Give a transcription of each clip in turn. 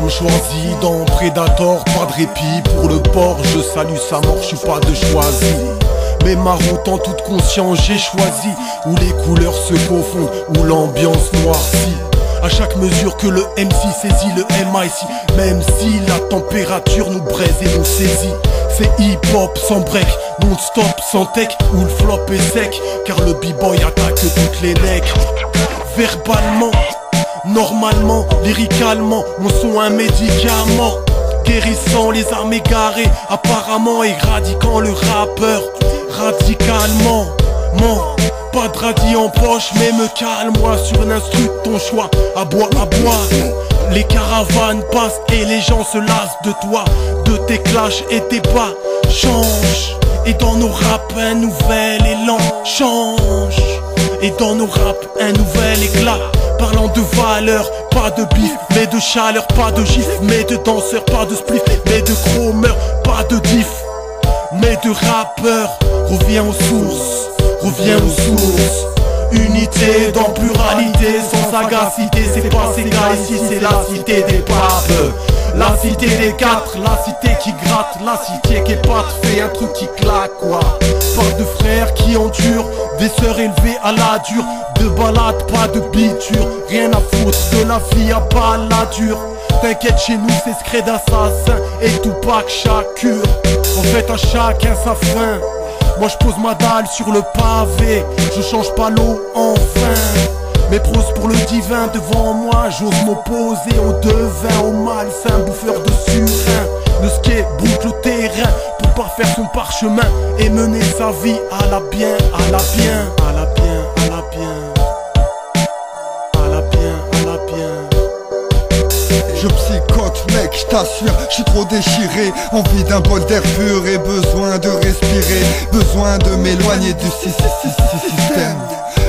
comme choisi dans Predator, pas de répit pour le port. Je salue sa mort, je suis pas de choisi. Mais ma route en toute conscience j'ai choisi, où les couleurs se confondent, où l'ambiance noircit. À chaque mesure que le MC saisit le MIC, même si la température nous braise et nous saisit. C'est hip-hop sans break, non-stop sans tech, où le flop est sec, car le b-boy attaque toutes les necks. Verbalement, normalement, lyricalement, mon son un médicament, guérissant les âmes égarées, apparemment éradiquant le rappeur radicalement. Pas de radis en poche, mais me calme-moi sur une instru de ton choix. À bois, les caravanes passent et les gens se lassent de toi, de tes clashs et tes pas. Change, et dans nos raps un nouvel élan. Change, et dans nos raps un nouvel éclat. Parlant de valeur, pas de bif, mais de chaleur, pas de gif, mais de danseur, pas de spliff, mais de chromeur, pas de diff, mais de rappeur. Reviens aux sources, reviens aux sources. Unité dans pluralité, sans sagacité, c'est pas ces gars ici, c'est la cité des papes. La cité des quatre, la cité qui gratte, la cité qui est pas fait un truc qui claque quoi. Pas de frères qui endurent, des sœurs élevées à la dure, de balade, pas de biture, rien à foutre de la vie à pas la dure. T'inquiète, chez nous c'est secret d'assassin et Tupac Shakur. En fait à chacun sa fin. Moi je pose ma dalle sur le pavé, je change pas l'eau en vin. Mes pros pour le divin devant moi, j'ose m'opposer au devin, au malsain bouffeur de surin. Le ski boucle le terrain pour pas faire son parchemin et mener sa vie à la bien, à la bien, à la bien, à la bien, à la bien, à la bien. Je psychote mec, je t'assure, je suis trop déchiré. Envie d'un bol d'air pur et besoin de respirer. Besoin de m'éloigner du système.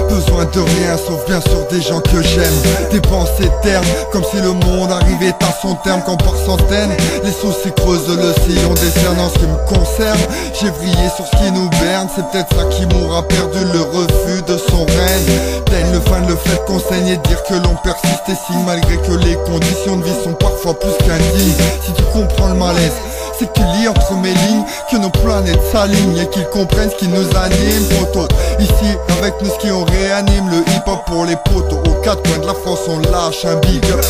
Besoin de rien sauf bien sûr des gens que j'aime. Des pensées ternes, comme si le monde arrivait à son terme. Quand par centaines, les soucis creusent le sillon décernant ce qui me concerne. J'ai vrillé sur ce qui nous berne, c'est peut-être ça qui m'aura perdu le refus de son règne. Teigne le fin de le fait qu'on saigne et dire que l'on persiste et signe malgré que les conditions de vie sont parfois plus qu'indignes. Si tu comprends le malaise, c'est que tu lis entre mes lignes que nos planètes s'alignent et qu'ils comprennent ce qui nous anime, poteau. Ici, avec nous, ce qui on réanime le hip-hop pour les poteaux. Aux quatre coins de la France, on lâche un big up.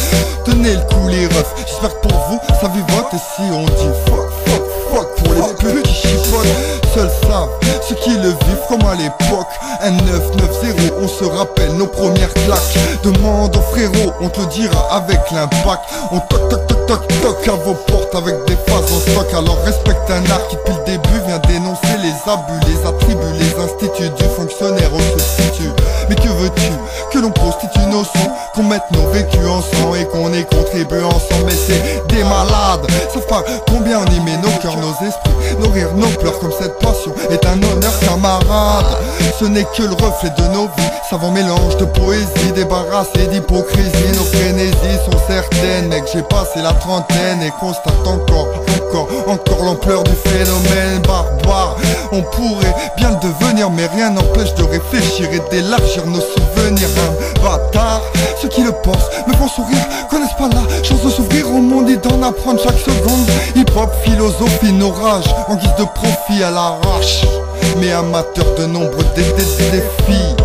Tenez le coup, les refs. J'espère que pour vous, ça vivote. Et si on dit fuck pour les putes qui chipotent, seuls savent ceux qui le vivent comme à l'époque. Un 990, on se rappelle nos premières claques. Demande aux frérots, on te le dira avec l'impact. On toc à vos portes avec des phases en stock. Alors respecte un art qui depuis le début vient dénoncer les abus, les attributs, les instituts du fonctionnaire au substitut. Mais que veux-tu? Que l'on prostitue nos sons, qu'on mette nos vécus ensemble et qu'on y contribue ensemble. Mais c'est des malades, savent pas combien on y met nos cœurs, nos esprits, nos rires, nos pleurs. Comme cette passion est un honneur camarade. Ce n'est que le reflet de nos vies, savant mélange de poésie, débarrassé d'hypocrisie. Nos frénésies sont certaines, mec, j'ai passé la trentaine et constate encore l'ampleur du phénomène barbare. On pourrait bien le devenir, mais rien n'empêche de réfléchir et d'élargir nos souvenirs. Un bâtard, ceux qui le pensent me font sourire, connaissent pas la chance de s'ouvrir au monde et d'en apprendre chaque seconde. Hip-hop, philosophie, nos rages, en guise de profit à l'arrache, mais amateur de nombreux défis.